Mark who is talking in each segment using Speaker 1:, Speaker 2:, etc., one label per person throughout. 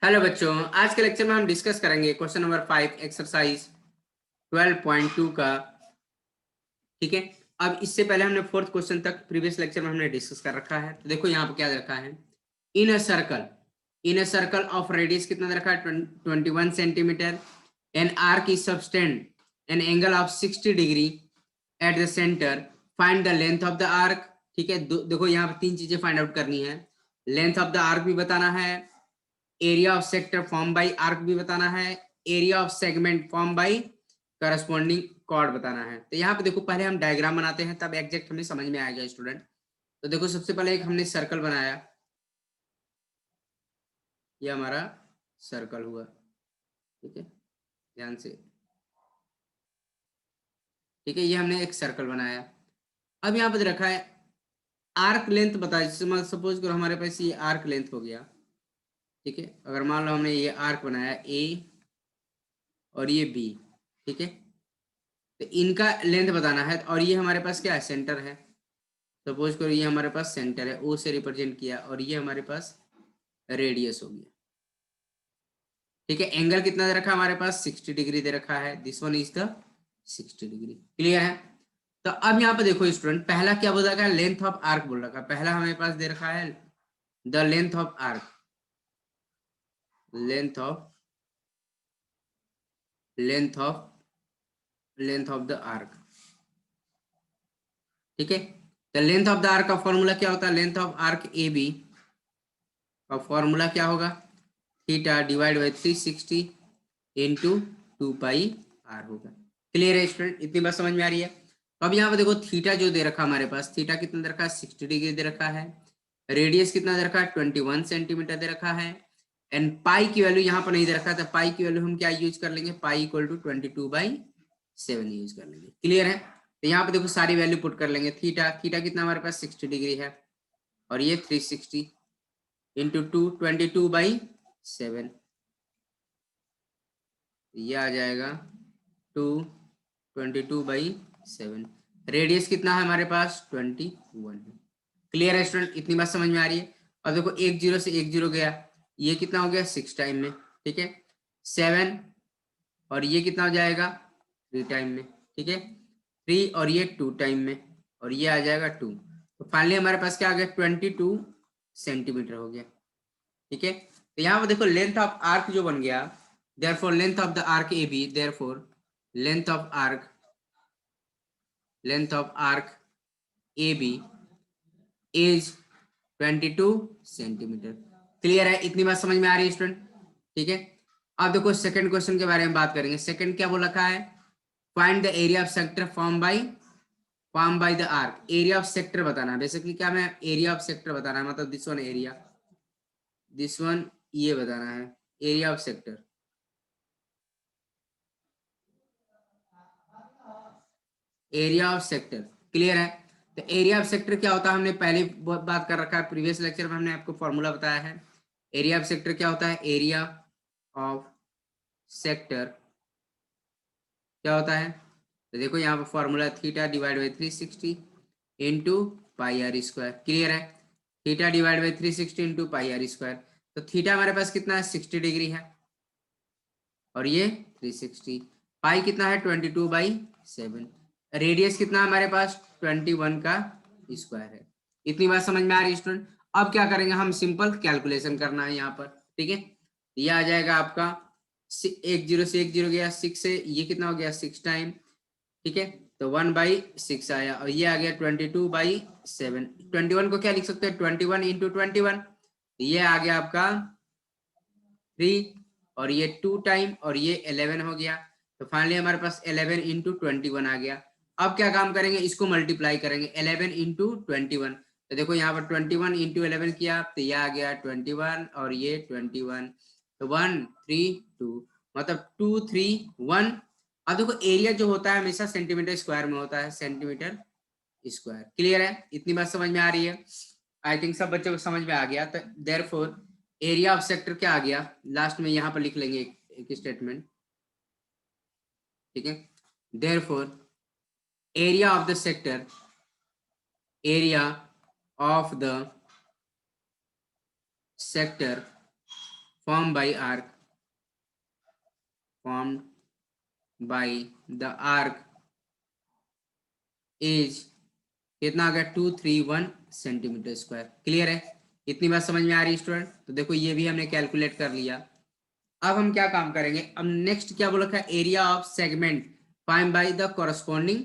Speaker 1: Hello बच्चों, आज के लेक्चर में हम डिस्कस करेंगे क्वेश्चन नंबर 5 एक्सरसाइज 12.2 का। ठीक है। अब इससे पहले हमने फोर्थ क्वेश्चन तक प्रीवियस लेक्चर में हमने डिस्कस कर रखा है। तो देखो यहाँ पे क्या दे रखा है। इन अ सर्कल ऑफ रेडियस कितना दे रखा है 21 centimetre. An arc is subtend an angle of 60 degree at the centre. Find the length of the arc. ठीक है। देखो यहाँ पे तीन चीजें फाइंड आउट करनी है। लेंथ ऑफ द आर्क भी बताना है, area of sector form by arc भी बताना है, area of segment form by corresponding chord बताना है। तो यहाँ पे देखो पहले हम डायग्राम बनाते हैं, तब एग्जैक्ट हमें समझ में आएगा स्टूडेंट। तो देखो सबसे पहले एक हमने सर्कल बनाया, ये हमारा सर्कल हुआ। ठीक है, ध्यान से। ठीक है, ये हमने एक सर्कल बनाया। अब यहाँ पे रखा है आर्क लेंथ बताया। जैसे सपोज करो हमारे पास ये आर्क लेंथ हो गया। ठीक है, अगर मान लो हमने ये आर्क बनाया ए और ये बी। ठीक है, तो इनका लेंथ बताना है। और ये हमारे पास क्या है, सेंटर है। सपोज करो ये हमारे पास सेंटर है, ओ से रिप्रेजेंट किया, और ये हमारे पास रेडियस हो गया। ठीक है, एंगल कितना दे रखा है हमारे पास 60 डिग्री दे रखा है। This one is the 60 degree. Clear है। तो अब यहाँ पे देखो स्टूडेंट, पहला क्या बोल रखा है, लेंथ ऑफ आर्क बोल रखा है। पहला हमारे पास दे रखा है the length of arc, length of length of length of the arc. ठीक है, तो लेंथ ऑफ द आर्क का फॉर्मूला क्या होता है, length of arc A B का फॉर्मूला क्या होगा, theta divide by 360 into 2 pi r होगा। क्लियर है स्टूडेंट, इतनी बात समझ में आ रही है। तो अब यहाँ पे देखो थीटा जो दे रखा हमारे पास, थीटा कितना दे रखा है 60 डिग्री दे रखा है। रेडियस कितना दे रखा है 21 सेंटीमीटर दे रखा है। एंड पाई की वैल्यू यहाँ पर नहीं दे रखा है, तो पाई की वैल्यू हम क्या यूज कर लेंगे, पाई इक्वल टू 22/7 यूज कर लेंगे। क्लियर है। तो यहाँ पे देखो सारी वैल्यू पुट कर लेंगे। थीटा थीटा कितना हमारे पास 60 डिग्री है, और ये 360 इंटू 22/7, ये आ जाएगा 22/7। रेडियस कितना है हमारे पास 21 है। क्लियर है स्टूडेंट, इतनी बात समझ में आ रही है। और देखो एक जीरो से एक जीरो गया, ये कितना हो गया 6 टाइम में। ठीक है, 7, और ये कितना हो जाएगा 3 टाइम में। ठीक है, 3 और ये 2 टाइम में, और ये आ जाएगा 2। तो फाइनली हमारे पास क्या आ गया 22 सेंटीमीटर हो गया। ठीक है, तो यहाँ पर देखो लेंथ ऑफ आर्क जो बन गया, therefore length of the arc AB, therefore length of arc AB is 22 centimetre. Clear है, इतनी बात समझ में आ रही है स्टूडेंट। ठीक है, अब देखो सेकंड क्वेश्चन के बारे में बात करेंगे। सेकंड क्या बोल रखा है, find the area of sector form by the arc. Area of sector बताना है बेसिकली, क्या मैं एरिया ऑफ सेक्टर बताना है, मतलब this one area, this one ये बताना है area of sector. Area of sector. Clear है। तो एरिया ऑफ सेक्टर क्या होता है, हमने पहले बात कर रखा है, प्रीवियस लेक्चर में हमने आपको फॉर्मूला बताया है। एरिया ऑफ सेक्टर क्या होता है, एरिया ऑफ सेक्टर क्या होता है, तो देखो यहाँ पर formula theta divide by 360 into pi r square. Clear है, theta divide by 360 into pi r square. तो थीटा हमारे पास कितना है 60 डिग्री है, और ये 360। पाई कितना है 22/7। रेडियस कितना है हमारे पास 21 का स्क्वायर है। इतनी बात समझ में आ रही है स्टूडेंट। अब क्या करेंगे, हम सिंपल कैलकुलेशन करना है यहाँ पर। ठीक है, ये आ जाएगा आपका 10 से 10 गया, 6 से ये कितना हो गया 6 टाइम। ठीक है, तो 1/6 आया, और ये आ गया 22/7। 21 को क्या लिख सकते हैं 21 इंटू 21, ये आ गया आपका 3, और ये 2 टाइम, और ये 11 हो गया। तो फाइनली हमारे पास 11 इंटू 21 आ गया। अब क्या काम करेंगे, इसको मल्टीप्लाई करेंगे 11 इंटू 21। तो देखो यहाँ पर 21 इंटू 11 किया, तो ये आ गया 21, और ये 21। तो 1 3 2, मतलब 2 3 1। अब देखो एरिया जो होता है हमेशा सेंटीमीटर स्क्वायर में होता है, सेंटीमीटर स्क्वायर। क्लियर है, इतनी बात समझ में आ रही है। आई थिंक सब बच्चों को समझ में आ गया। तो देयरफॉर एरिया ऑफ सेक्टर क्या आ गया, लास्ट में यहाँ पर लिख लेंगे एक स्टेटमेंट। ठीक है, therefore area of the sector, area of the sector form by arc, form by the arc is कितना आ गया 231 सेंटीमीटर स्क्वायर। क्लियर है, इतनी बात समझ में आ रही है स्टूडेंट? तो देखो ये भी हमने कैलकुलेट कर लिया। अब हम क्या काम करेंगे, अब नेक्स्ट क्या बोला था, area of segment find by the corresponding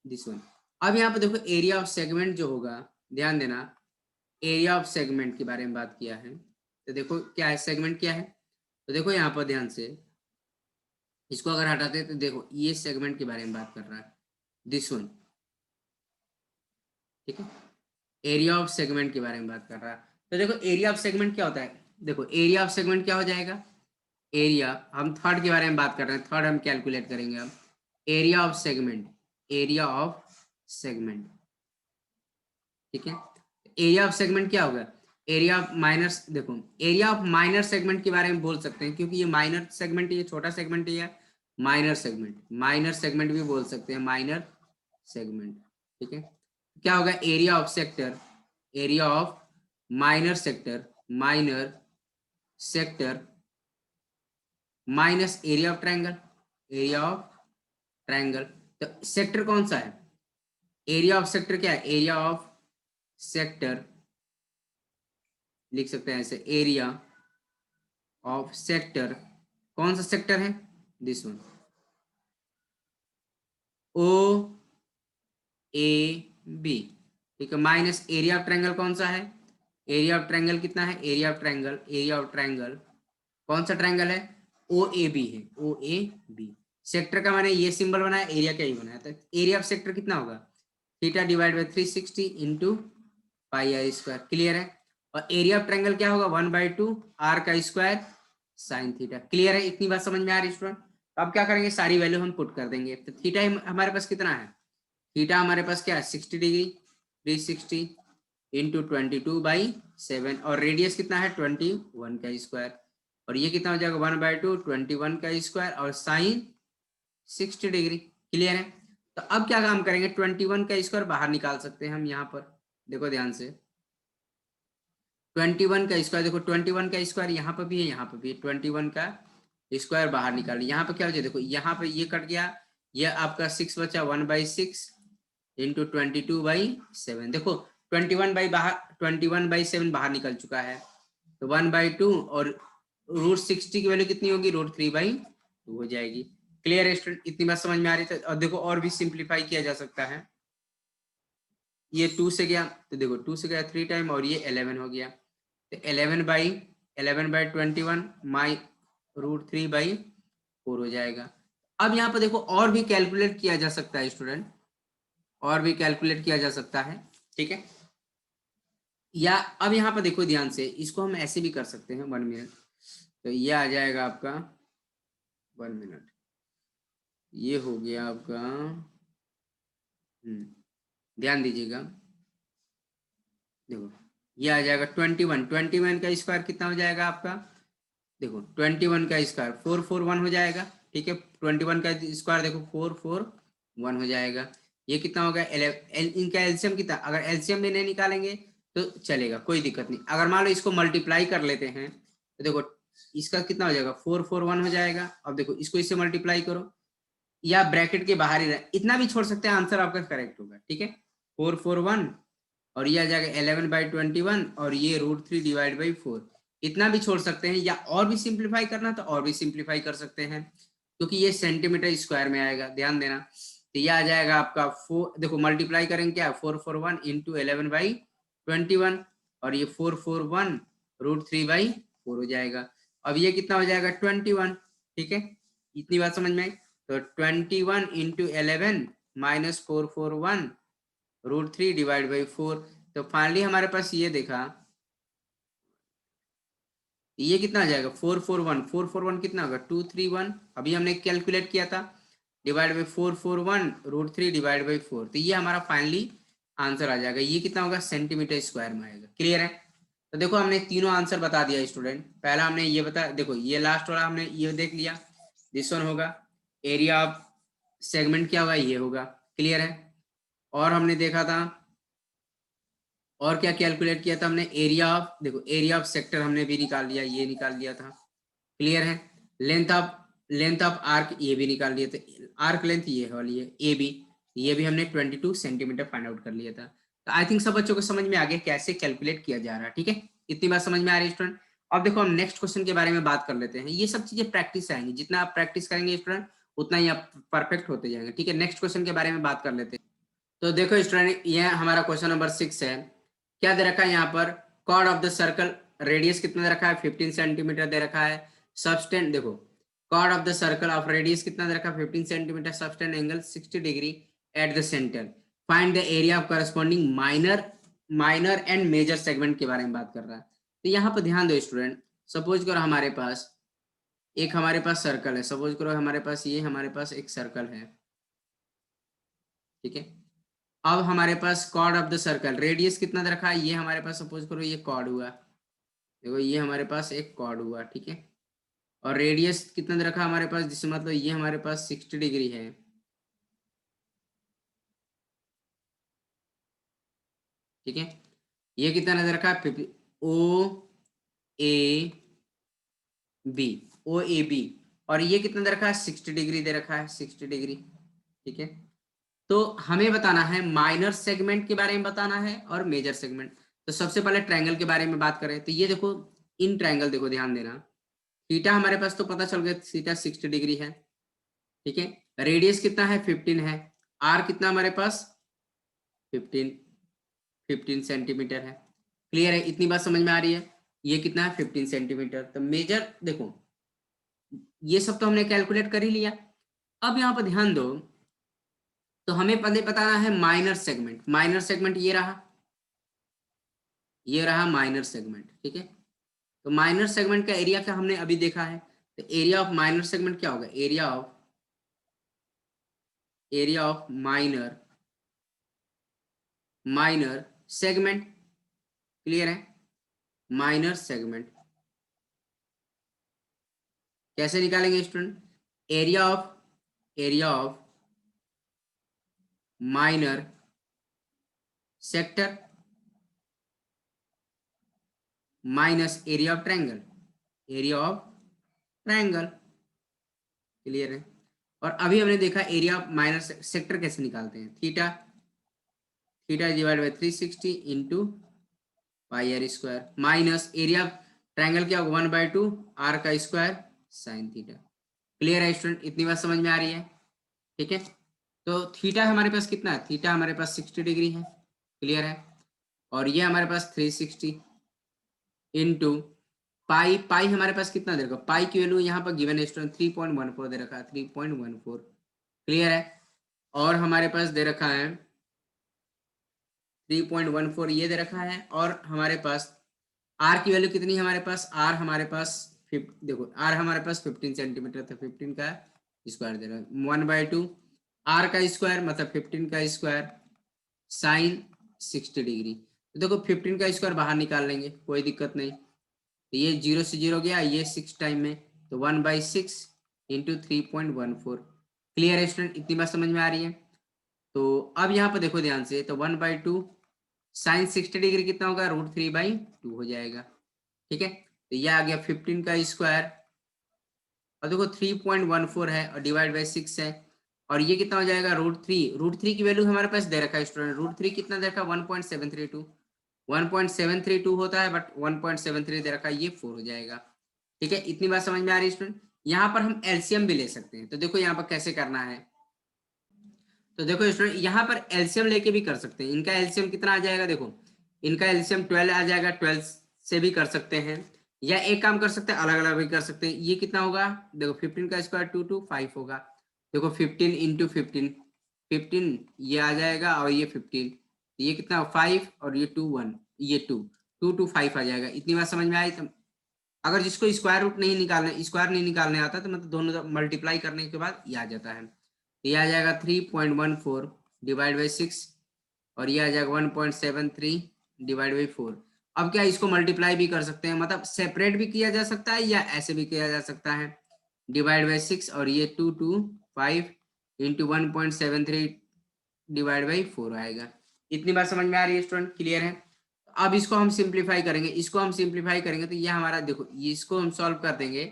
Speaker 1: this one. अब यहाँ पे देखो एरिया ऑफ सेगमेंट जो होगा, ध्यान देना, एरिया ऑफ सेगमेंट के बारे में बात किया है। तो देखो क्या है, सेगमेंट क्या है, तो देखो यहाँ पर ध्यान से इसको अगर हटाते हैं तो देखो ये सेगमेंट के बारे में बात कर रहा है, दिस वन, ठीक है, एरिया ऑफ सेगमेंट के बारे में बात कर रहा है। तो देखो एरिया ऑफ सेगमेंट क्या होता है, देखो एरिया ऑफ सेगमेंट क्या हो जाएगा, एरिया, हम थर्ड के बारे में बात कर रहे हैं, थर्ड हम कैलकुलेट करेंगे अब, area of segment, area of segment, ठीक है। एरिया ऑफ सेगमेंट क्या होगा, एरिया ऑफ माइनर, देखो एरिया ऑफ माइनर सेगमेंट के बारे में बोल सकते हैं, क्योंकि ये माइनर सेगमेंट, ये छोटा सेगमेंट है, माइनर सेगमेंट, माइनर सेगमेंट भी बोल सकते हैं, माइनर सेगमेंट, ठीक है। क्या होगा, area of sector, area of minor sector, minor sector minus area of triangle, area of triangle. तो सेक्टर कौन सा है, एरिया ऑफ सेक्टर क्या है, एरिया ऑफ सेक्टर लिख सकते हैं ऐसे, एरिया ऑफ सेक्टर, कौन सा सेक्टर है, this one, O A B, ठीक है, माइनस एरिया ऑफ ट्रायंगल कौन सा है, एरिया ऑफ ट्रायंगल कितना है, area of triangle, area of triangle कौन सा ट्रायंगल है, ओ ए बी है, ओ ए बी। सेक्टर का मैंने ये सिंबल बनाया, एरिया का ही बनाया, तो एरिया ऑफ सेक्टर कितना होगा, theta divide by 360 into pi r square. Clear है, और एरिया ऑफ ट्रायंगल क्या होगा, 1/2 आर का स्क्वायर साइन थीटा। क्लियर है, इतनी बात समझ में आ रही स्टूडेंट? तो अब क्या करेंगे, सारी वैल्यू हम पुट कर देंगे। तो थीटा हमारे पास कितना है, थीटा हमारे पास क्या है 60 डिग्री, 360 इंटू 22/7, और रेडियस कितना है 21 का स्क्वायर, और ये कितना हो जाएगा 1/2 21 का स्क्वायर और साइन 60 डिग्री। क्लियर है, तो अब क्या काम करेंगे, 21 का स्क्वायर बाहर निकाल सकते हैं हम यहाँ पर, देखो ध्यान से, 21 का स्क्वायर, देखो 21 का स्क्वायर यहाँ पर भी है, यहाँ पर भी है, 21 का स्क्वायर बाहर निकाल, यहाँ पर क्या हो जाए, देखो यहाँ पे ये कट गया, ये आपका 6 बचा, 1/6 इंटू 22/7, देखो 21/7 बाहर निकल चुका है, तो 1/2 और √60 की वैल्यू कितनी होगी, √3/2 हो जाएगी। क्लियर है स्टूडेंट, इतनी बात समझ में आ रही है? और देखो और भी सिंप्लीफाई किया जा सकता है, ये 2 से गया, तो देखो 2 से गया 3 टाइम, और ये 11 हो गया, तो 11/21 माई √3/4 हो जाएगा। अब यहाँ पर देखो और भी कैलकुलेट किया जा सकता है स्टूडेंट, और भी कैलकुलेट किया जा सकता है, ठीक है। या अब यहाँ पर देखो ध्यान से, इसको हम ऐसे भी कर सकते हैं, 1 मिनट, तो ये आ जाएगा आपका 1 मिनट, ये हो गया आपका, ध्यान दीजिएगा, देखो ये आ जाएगा 21 का स्क्वायर कितना हो जाएगा आपका, देखो 21 का स्क्वायर 441 हो जाएगा, ठीक है, 21 का स्क्वायर देखो 441 हो जाएगा, ये कितना होगा, इनका एलसीएम कितना, अगर एलसीएम भी नहीं निकालेंगे तो चलेगा, कोई दिक्कत नहीं। अगर मान लो इसको मल्टीप्लाई कर लेते हैं तो देखो इसका कितना हो जाएगा 441 हो जाएगा। अब देखो इसको इससे मल्टीप्लाई करो, या ब्रैकेट के बाहर ही रहे, इतना भी छोड़ सकते हैं, आंसर आपका करेक्ट होगा, ठीक है, 441, और ये आ जाएगा 11/21, और ये √3 डिवाइड बाई 4, इतना भी छोड़ सकते हैं, या और भी सिंप्लीफाई करना तो और भी सिंप्लीफाई कर सकते हैं, क्योंकि ये सेंटीमीटर स्क्वायर में आएगा, ध्यान देना। तो ये आ जाएगा आपका 4, देखो मल्टीप्लाई करेंगे क्या, 441 इंटू 11/21, और ये 441 √3/4 हो जाएगा। अब ये कितना हो जाएगा 21, ठीक है, इतनी बात समझ में आई? तो 21 इंटू 11 माइनस 441 √3 डिवाइड बाई 4, तो फाइनली हमारे पास ये देखा, ये कितना आ जाएगा 441 कितना होगा 231, अभी हमने कैलकुलेट किया था, डिवाइड बाई 441 √3 डिवाइड बाई 4, तो ये हमारा फाइनली आंसर आ जाएगा, ये कितना होगा सेंटीमीटर स्क्वायर में आएगा। क्लियर है, तो देखो हमने तीनों आंसर बता दिया स्टूडेंट, पहला हमने ये बता, देखो ये लास्ट वाला हमने ये देख लिया, दिस वन होगा एरिया ऑफ सेगमेंट, क्या होगा ये होगा। क्लियर है, और हमने देखा था, और क्या कैलकुलेट किया था हमने, एरिया ऑफ, देखो एरिया ऑफ सेक्टर हमने भी निकाल लिया, ये निकाल लिया था, क्लियर है। लेंथ ऑफ आर्क ये भी निकाल लिए थे, आर्क लेंथ ये वाली है ए बी, ये भी हमने 22 सेंटीमीटर फाइंड आउट कर लिया था। तो आई थिंक सब बच्चों को समझ में आ गया कैसे कैलकुलेट किया जा रहा है, ठीक है, इतनी बात समझ में आ रही है स्टूडेंट। अब देखो हम नेक्स्ट क्वेश्चन के बारे में बात कर लेते हैं। ये सब चीजें प्रैक्टिस आएंगी, जितना आप प्रैक्टिस करेंगे स्टूडेंट उतना ही आप परफेक्ट होते जाएंगे, ठीक है। नेक्स्ट क्वेश्चन के बारे में बात कर लेते हैं। तो देखो स्टूडेंट ये हमारा क्वेश्चन नंबर 6 है। क्या दे रखा है यहाँ पर, chord of the circle, radius कितना दे रखा है 15 सेंटीमीटर दे रखा है। सबस्टेंड देखो, chord of the circle of radius कितना दे रखा है 15 centimetre, subtend angle 60 degree at the centre, find the area of corresponding minor and major segment के बारे में बात कर रहा है। तो यहाँ पर ध्यान दो स्टूडेंट, सपोज करो हमारे पास सर्कल है, सपोज करो हमारे पास एक सर्कल है, ठीक है। अब हमारे पास chord of the circle, radius कितना दे रखा है, ये हमारे पास सपोज करो ये कॉर्ड हुआ, देखो ये हमारे पास एक कॉर्ड हुआ, ठीक है। और रेडियस कितना दे रखा है हमारे पास, जिससे मतलब ये हमारे पास 60 डिग्री है, ठीक है। ये कितना दे रखा है ओ ए बी, और ये कितना दे रखा है 60 डिग्री दे रखा है, 60 डिग्री, ठीक है। तो हमें बताना है माइनर सेगमेंट के बारे में बताना है और मेजर सेगमेंट। तो सबसे पहले ट्रायंगल के बारे में बात करें तो ये देखो, इन ट्रायंगल देखो ध्यान देना, थीटा हमारे पास तो पता चल गया, थीटा 60 डिग्री है, ठीक है। रेडियस कितना है 15 है, आर कितना हमारे पास 15 सेंटीमीटर है। क्लियर है, इतनी बात समझ में आ रही है। ये कितना है 15 सेंटीमीटर। तो मेजर देखो, ये सब तो हमने कैलकुलेट कर ही लिया। अब यहाँ पर ध्यान दो, तो हमें पहले बताना है माइनर सेगमेंट। माइनर सेगमेंट ये रहा माइनर सेगमेंट, ठीक है। तो माइनर सेगमेंट का एरिया क्या हमने अभी देखा है, तो एरिया ऑफ माइनर सेगमेंट क्या होगा, area of minor segment. Clear है, माइनर सेगमेंट कैसे निकालेंगे student, area of minor sector minus area of triangle, clear है। और अभी हमने देखा एरिया ऑफ माइनर सेक्टर कैसे निकालते हैं, theta divide by 360 into pi r square, minus area of triangle क्या होगा 1/2 आर का स्क्वायर साइन थीटा। क्लियर है स्टूडेंट, इतनी बात समझ में आ रही है, ठीक है। तो थीटा हमारे पास कितना है, थीटा हमारे पास 60 डिग्री है, क्लियर है। और ये हमारे पास 360 इंटू पाई हमारे पास कितना दे रखा, पाई की वैल्यू यहाँ पर गिवन है स्टूडेंट 3.14 दे रखा है, 3.14, क्लियर है। और हमारे पास दे रखा है 3.14 ये दे रखा है, और हमारे पास आर की वैल्यू कितनी है हमारे पास, आर हमारे पास देखो आर हमारे पास 15 सेंटीमीटर, तो 15 का स्क्वायर दे रहा है 1/2 आर का स्क्वायर मतलब 15 का स्क्वायर साइन 60 डिग्री। तो देखो 15 का स्क्वायर बाहर निकाल लेंगे, कोई दिक्कत नहीं। तो ये 0 से 0 गया, ये 6 टाइम में, तो 1/6 इंटू 3.14। क्लियर है स्टूडेंट, इतनी बात समझ में आ रही है। तो अब यहाँ पर देखो ध्यान से, तो 1/2 साइन 60 डिग्री कितना होगा, √3/2 हो जाएगा, ठीक है। तो ये आ गया 15 का स्क्वायर, और देखो 3.14 है और डिवाइड बाई 6 है, और ये कितना हो जाएगा √3 की वैल्यू हमारे पास दे रखा है स्टूडेंट, √3 कितना दे रखा है 1.732 होता है, बट 1.73 दे रखा है, ये 4 हो जाएगा, ठीक है। इतनी बात समझ में आ रही है स्टूडेंट। यहाँ पर हम एलसीएम भी ले सकते हैं, तो देखो यहाँ पर कैसे करना है। तो देखो स्टूडेंट यहाँ पर एलसीएम लेके भी कर सकते हैं, इनका एलसीएम कितना आ जाएगा, देखो इनका एलसीएम 12 आ जाएगा, 12 से भी कर सकते हैं, या एक काम कर सकते हैं अलग अलग भी कर सकते हैं। ये कितना होगा, देखो 15 का स्क्वायर 225 होगा, देखो 15 इंटू 15 ये आ जाएगा, और ये 15, ये कितना 5 और ये 2 1, ये 2 to 5 आ जाएगा। इतनी बात समझ में आई। तो अगर जिसको स्क्वायर नहीं निकालने आता, तो मतलब दोनों मल्टीप्लाई करने के बाद ये आ जाता है। ये आ जाएगा 3.14 डिवाइड बाई 6, और ये आ जाएगा 1.73 डिवाइड बाई 4। अब क्या इसको मल्टीप्लाई भी कर सकते हैं, मतलब सेपरेट भी किया जा सकता है या ऐसे भी किया जा सकता है, डिवाइड बाई 6 और ये 225 इंटू 1.73 डिवाइड बाई 4 आएगा। इतनी बात समझ में आ रही है स्टूडेंट, क्लियर है। अब इसको हम सिंप्लीफाई करेंगे, तो ये हमारा देखो, इसको हम सॉल्व कर देंगे,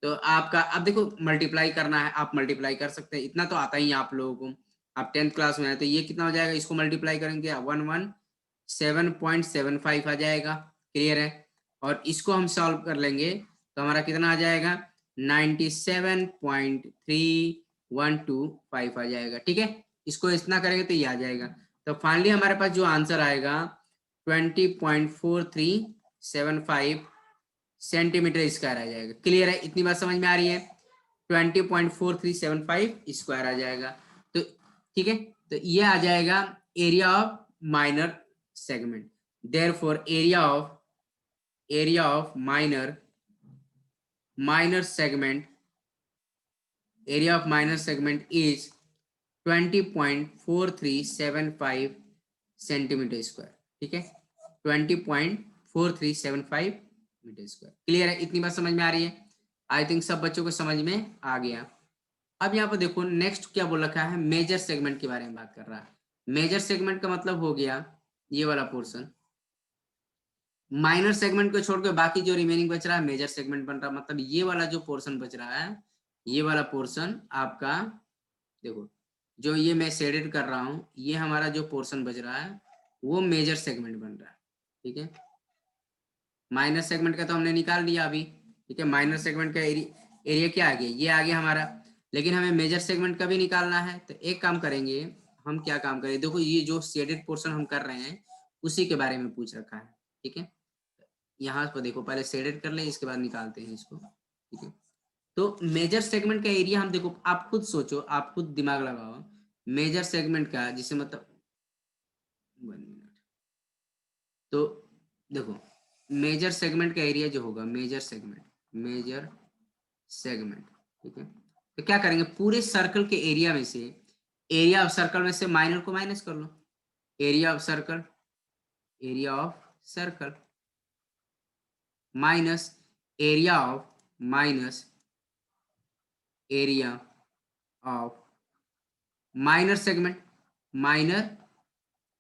Speaker 1: तो आपका अब देखो मल्टीप्लाई करना है, आप मल्टीप्लाई कर सकते हैं, इतना तो आता ही है आप लोगों को, आप 10th क्लास में है। तो ये कितना हो जाएगा, इसको मल्टीप्लाई करेंगे 117.75 आ जाएगा, क्लियर है। और इसको हम सॉल्व कर लेंगे तो हमारा कितना आ जाएगा 97.3125 आ जाएगा, ठीक है। इसको इतना करेंगे तो ये आ जाएगा। तो फाइनली हमारे पास जो आंसर आएगा 20.4375 सेंटीमीटर स्क्वायर आ जाएगा, क्लियर है, इतनी बात समझ में आ रही है। 20.4375 स्क्वायर आ जाएगा। तो ठीक है, तो ये आ जाएगा area of minor segment. Therefore area of minor segment is 20.4375 centimetre square, ठीक है, 20.4375 मीटर स्क्वायर, क्लियर है, इतनी बात समझ में आ रही है। आई थिंक सब बच्चों को समझ में आ गया। अब यहाँ पर देखो नेक्स्ट क्या बोल रखा है, मेजर सेगमेंट के बारे में बात कर रहा है। मेजर सेगमेंट का मतलब हो गया ये वाला पोर्शन, माइनर सेगमेंट को छोड़कर बाकी जो रिमेनिंग बच रहा है मेजर सेगमेंट बन रहा है। मतलब ये वाला जो पोर्शन बच रहा है, ये वाला पोर्शन आपका देखो, जो ये मैं शेडेड कर रहा हूँ, ये हमारा जो पोर्शन बच रहा है वो मेजर सेगमेंट बन रहा है, ठीक है। माइनर सेगमेंट का तो हमने निकाल लिया अभी, ठीक है, माइनर सेगमेंट का एरिया क्या आ गया, ये आ गया हमारा। लेकिन हमें मेजर सेगमेंट का भी निकालना है, तो एक काम करेंगे, हम क्या काम करें, देखो ये जो शेडेड पोर्शन हम कर रहे हैं उसी के बारे में पूछ रखा है, ठीक है। यहाँ पर देखो पहले शेडेड कर ले, इसके बाद निकालते हैं इसको, ठीक है। तो मेजर सेगमेंट का एरिया हम देखो, आप खुद सोचो, आप खुद दिमाग लगाओ, मेजर सेगमेंट का जिसे मतलब 1 मिनट, तो देखो मेजर सेगमेंट का एरिया जो होगा, मेजर सेगमेंट, ठीक है। तो क्या करेंगे, पूरे सर्कल के एरिया में से, एरिया ऑफ सर्कल में से माइनर को माइनस कर लो, area of circle minus area of minor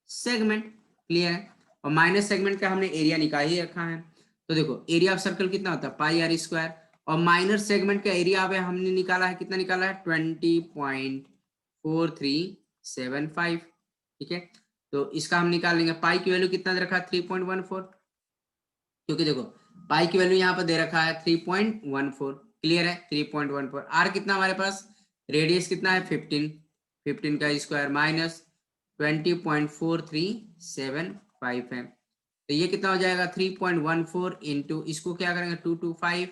Speaker 1: segment, clear है। और माइनर सेगमेंट का हमने एरिया निकाल ही रखा है। तो देखो एरिया ऑफ सर्कल कितना होता है पाई आर स्क्वायर, और माइनर सेगमेंट का एरिया अब हमने निकाला है, कितना निकाला है 20.4375, ठीक है। तो इसका हम निकाल लेंगे, पाई की वैल्यू कितना दे रखा है 3.14, क्योंकि देखो पाई की वैल्यू यहाँ पर दे रखा है 3.14, क्लियर है, 3.14। आर कितना हमारे पास, रेडियस कितना है 15 का स्क्वायर माइनस 20.4375 है। तो ये कितना हो जाएगा 3.14 इंटू, इसको क्या करेंगे 225,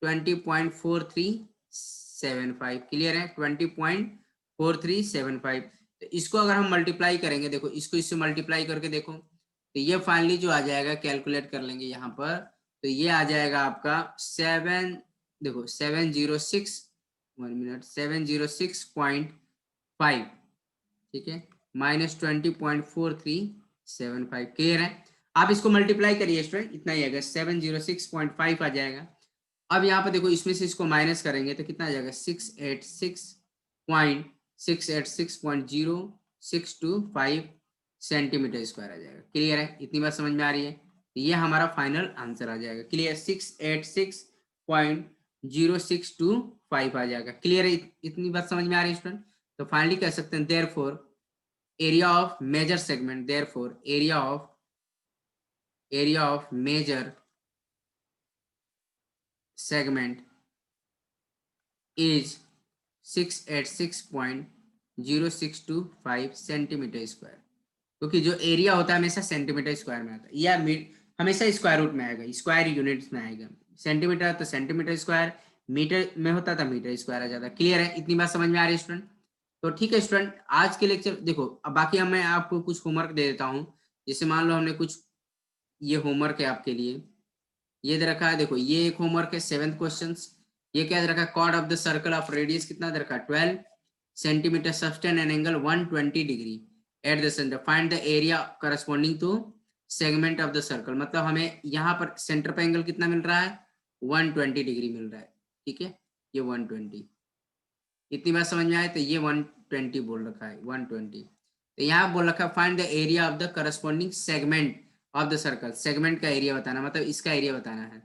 Speaker 1: 20.4375, क्लियर है, 20.4375। तो इसको अगर हम मल्टीप्लाई करेंगे, देखो इसको इससे मल्टीप्लाई करके देखो, तो ये फाइनली जो आ जाएगा, कैलकुलेट कर लेंगे यहाँ पर, तो ये आ जाएगा आपका देखो 706, 1 मिनट, 706.5, ठीक है, माइनस 20.4375, क्लियर है। आप इसको मल्टीप्लाई करिए स्टूडेंट, इतना ही आएगा 706.5 आ जाएगा। अब यहाँ पे देखो इसमें से इसको माइनस करेंगे तो कितना आ जाएगा 686.062 सेंटीमीटर स्क्वायर आ जाएगा, क्लियर है, इतनी बात समझ में आ रही है। तो ये हमारा फाइनल आंसर आ जाएगा, क्लियर, 686.0625 आ जाएगा, क्लियर है, इतनी बात समझ में आ रही है स्टूडेंट। तो फाइनली कह सकते हैं therefore area of major segment, therefore area of major segment is 686.0625 centimetre square, क्योंकि जो एरिया होता है हमेशा सेंटीमीटर स्क्वायर में आता है, या हमेशा स्क्वायर रूट में आएगा, स्क्वायर यूनिट्स में आएगा, सेंटीमीटर तो सेंटीमीटर स्क्वायर, मीटर में होता था मीटर स्क्वायर आ जाता, क्लियर है, इतनी बात समझ में आ रही है स्टूडेंट। तो ठीक है स्टूडेंट, आज के लेक्चर देखो, अब बाकी मैं आपको कुछ होमवर्क दे देता हूँ। जैसे मान लो हमने कुछ, ये होमवर्क है आपके लिए, ये दे रखा है, देखो ये एक होमवर्क है 7th क्वेश्चन। ये क्या दे रखा है, chord of the circle of radius कितना दे रखा है 12 centimetre, subtend an angle 120 degree at the centre, find the area corresponding to segment of the circle. मतलब हमें यहाँ पर सेंटर पे एंगल कितना मिल रहा है 120 डिग्री मिल रहा है, ठीक है, ये 120, इतनी बात समझ में आए। तो ये 120 बोल रखा है 120। तो यहाँ बोल रखा है find the area of the corresponding segment of the circle, segment का एरिया बताना, मतलब इसका एरिया बताना है।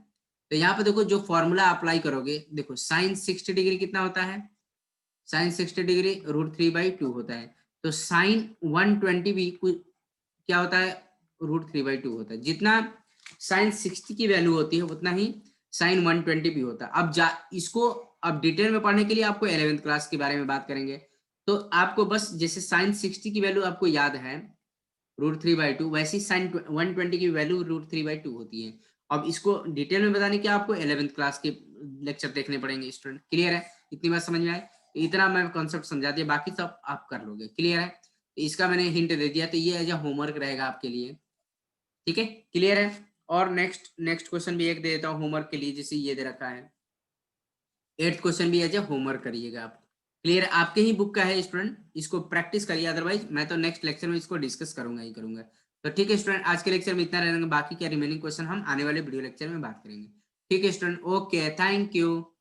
Speaker 1: तो यहाँ पे देखो जो फॉर्मूला अप्लाई करोगे, देखो साइन 60 डिग्री कितना होता है, साइन 60 डिग्री √3/2 होता है। तो साइन 120 भी क्या होता है, √3/2 होता है। जितना साइन 60 की वैल्यू होती है उतना ही साइन 120 भी होता है। अब इसको अब डिटेल में पढ़ने के लिए आपको 11th क्लास के बारे में बात करेंगे। तो आपको बस जैसे साइन 60 की वैल्यू आपको याद है √3/2, वैसे ही साइन 120 की वैल्यू √3/2 होती है। अब इसको डिटेल में बताने के आपको 11th क्लास के लेक्चर देखने पड़ेंगे स्टूडेंट। क्लियर है, इतनी बात समझ में आए? इतना मैं कॉन्सेप्ट समझा दिया, बाकी सब आप कर लोगे। क्लियर है, तो इसका मैंने हिंट दे दिया, तो ये एज अ होमवर्क रहेगा आपके लिए। ठीक है, क्लियर है। और नेक्स्ट क्वेश्चन भी एक दे देता हूँ होमवर्क के लिए, जैसे ये दे रखा है 8th क्वेश्चन भी एज अ होमवर्क करिएगा आप। क्लियर, आपके ही बुक का है स्टूडेंट, इसको प्रैक्टिस करिए, अदरवाइज मैं तो नेक्स्ट लेक्चर में इसको डिस्कस करूंगा ही करूंगा। तो ठीक है स्टूडेंट, आज के लेक्चर में इतना रहेगा, बाकी के रिमेनिंग क्वेश्चन हम आने वाले वीडियो लेक्चर में बात करेंगे। ठीक है स्टूडेंट, ओके, थैंक यू।